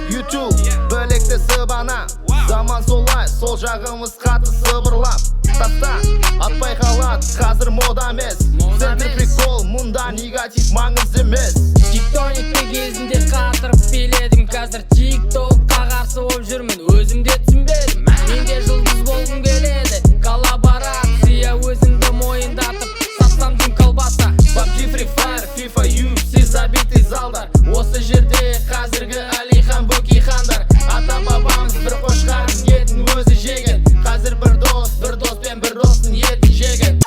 YouTube бөлекте сыбана. Заман солай, сол жағымыз қатты сыбырлап. Таста, атпай қалады, қазір мода емес. Центр прикол, мұнда негатив маңыз емес. Тиктоникте кезінде қатырып биледім, қазір тиктокқа қарсы болып жүрмін, өзімде түсінбедім. Менде жұлдыз болғым келеді, коллаборация өзіңді мойындатып, сатсам дым колбаса. PUBG, Free Fire, FIFA, UFC, забитый залдар. Осы жерде қазіргі Алихан Бөкейхандар. Ата-бабамыз бір қошқардың етін өзі жеген. Қазір бір доспен бір достың етін жеген.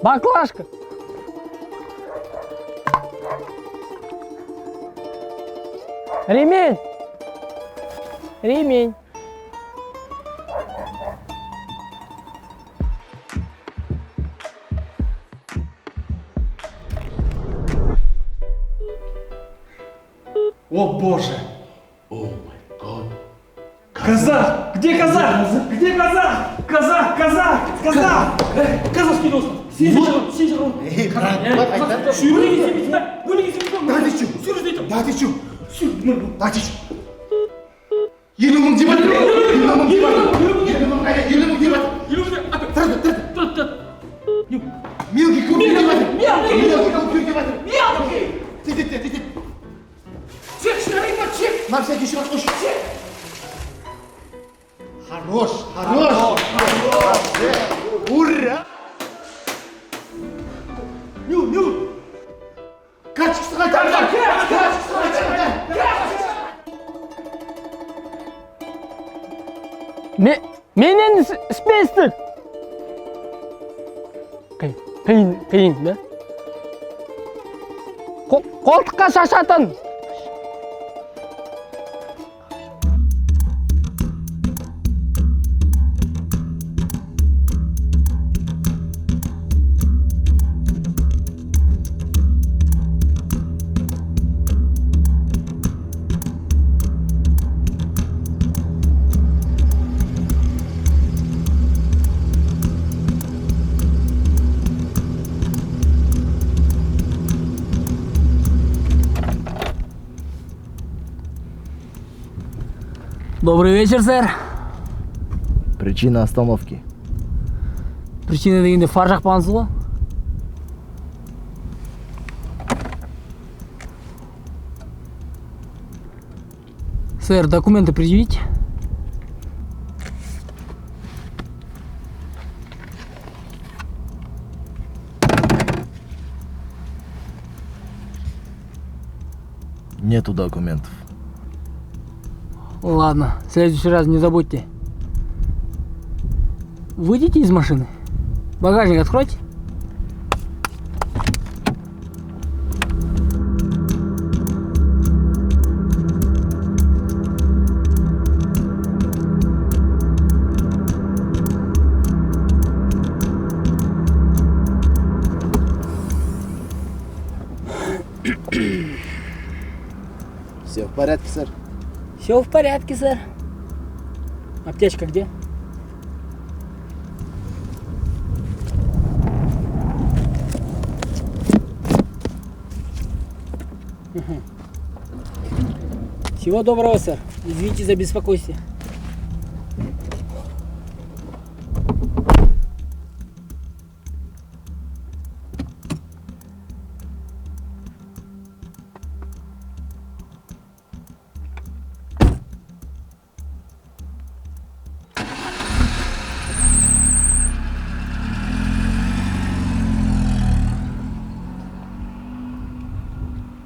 Баклажка. Ремень. Ремень. О боже! О май год. Казах! Где казах? Где казах? Казах! Казах! Казах! Казахский дос! Сен жығын! Да ты чё? Елу мың деп жатыр. Мелкий купюр деп жатыр. Тет. На всякий счет уж. Хорош. Ура! Ню. Качкасы қайтарда. Мен енді іспестік. Қиын, да? Қолтыққа шашатын. Добрый вечер, сэр. Причина остановки. Причина дегенде фар жақпаңыз ғой? Сэр, документы предъявите. Нету документов. Ладно, в следующий раз не забудьте. Выйдите из машины. Багажник откройте. Все в порядке, сэр? Все в порядке, сэр. Аптечка где? Всего доброго, сэр. Извините за беспокойство.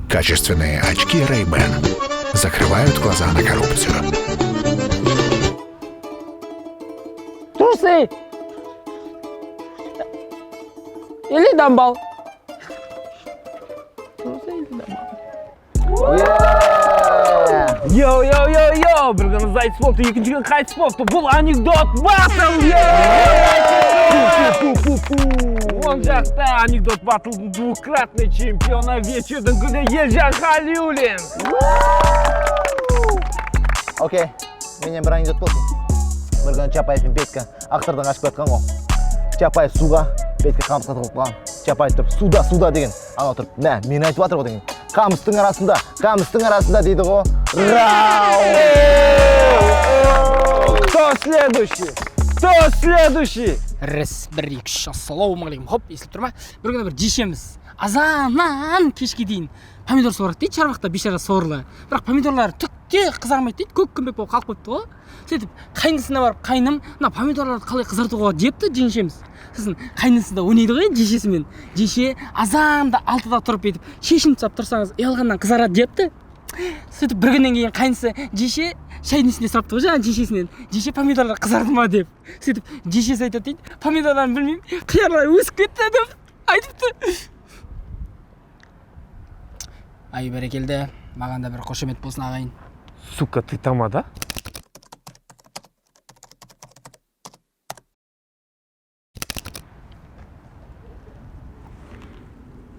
Качественные очки Ray-Ban закрывают глаза на коррупцию. Трусы! Или дамбал? Трусы или дамбал? Йоу, біргіні зайт спорты, екіншіген қайт спорты, бұл анекдот батл, Он жақта анекдот батлдың двукратный чемпиона вечердің күні Елжан Халиуллин. Окей, менен бір анекдот болсын. Бір күні Чапаев пен Петька ақтардан қашып жатқан ғой. Чапаев суға, бетке қамысқа тығылып қалған чапай тұрып суда деген ана отырып мә мен айтып жатыр ғой деген қамыстың арасында дейді ғой Кто следующий? Раз, бір, екі, үш, ассалаумағалейкум. Хоп, естіліп тұр ма? Бір күні бір жешеміз азаннан кешке дейін помидор суарады дейді, шарбақта бейшара сорлы. Бірақ помидорлар түкте қызармайды дейді, көк күмбек болып қалып қойыпты ғой. Сөйтіп қайнысына барып, қайным, мына помидорларды қалай қызартуға депті жеңшеміз. Сосын қайнысы да ойнайды ғой жешесімен. Жеше азанда 6-да тұрып етіп, шешініп тастап тұрсаңыз, ұялғаннан қызарады депті. Сөйтіп бір күннен кейін қайнысы жеше шайдың үстіне сұрапты ғой жаңа жешесінен. Жеше помидорлар қызарды ма деп. Сөйтіп жешесі айтады дейді, помидорларын білмеймін, қиярлар өсіп кетті деп айтыпты. Ай бәрекелді, маған да бір қошемет болсын ағайын. Сука, ты тамада?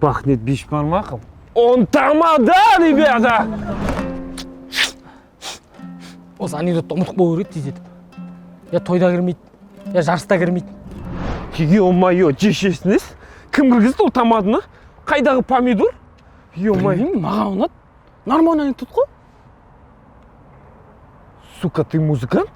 Пахнет бешбармақом. Он тамада, ребята! Осы анекдотты ұмытып қою керек тез етіп. Я тойда кірмейді, я жарыста кірмейді. Ё-моё, жешесініз? Кім кіргізді ол тамадыны? Қайдағы помидор? Ё-моё. Маған ұнады. Нормально анекдот қой. Сука, ты музыкант?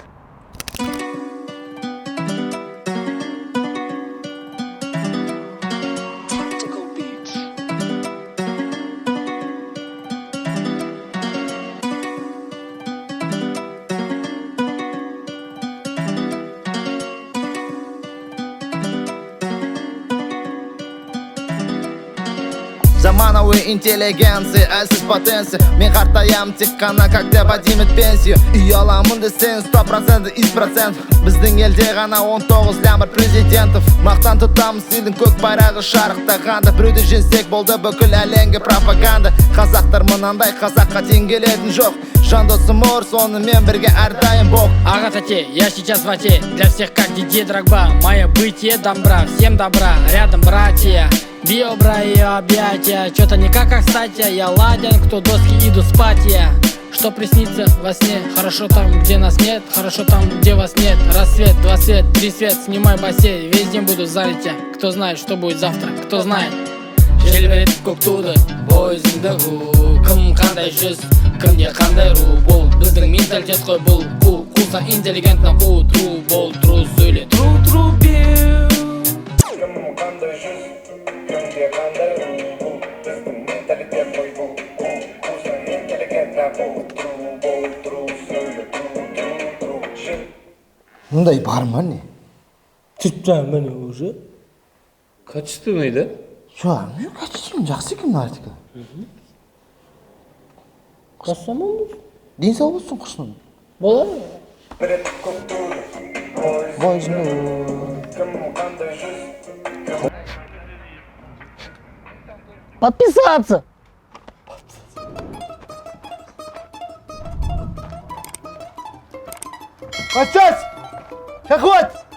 Замановый интеллигенция, әлсіз потенция. Мен қартаям тек қана, как деп поднимет пенсию. Үй аламын десең 100% из процентов. Біздің елде ғана 19 лямыр президентов. Мақтан тұтамыз елдің көк байрағы шарықтағанда. Біреуді жеңсек болды бүкіл әлемге пропаганда. Қазақтар мынандай, қазаққа тең келетін жоқ. Жандосым ор, сонымен бірге әрдайым бог. Ага, тате, я сейчас в ате. Для всех как Диди Дрогба. Мое бытие добра, всем добра. Рядом братья, биобра и объятия. Чё-то никак как кстати. Я ладен, кто доски иду спать я. Что приснится во сне? Хорошо там, где нас нет. Хорошо там, где вас нет. Рассвет, 2 свет, 3 свет. Снимай бассейн, весь день буду залить я. Кто знает, что будет завтра, кто знает. Желбіретіп көк туды, бойызыңды ғу. Кім қандай жүз, кімде қандай ру. Бұл біздің менталитет қой бұл. Қуса интеллигентна қу. Тру бол, тру сөйле. Тру беу. Кім қандай жүз, кімде қандай ру. Бұл біздің менталитет қой бұл. Қуса интеллигентна қу. Тру бол, тру сөйле. Тру жыл. мұндай бар ма не? Чүтті міне уже. Качественный, да? Жо, мен качествен жақсы екен артика. Қосамын бұл? Ден сау болсын құшының. Болады? Бірет көк туды, Бойызыңды. кім қандай жүз. Подписаться! Качать! Заходь!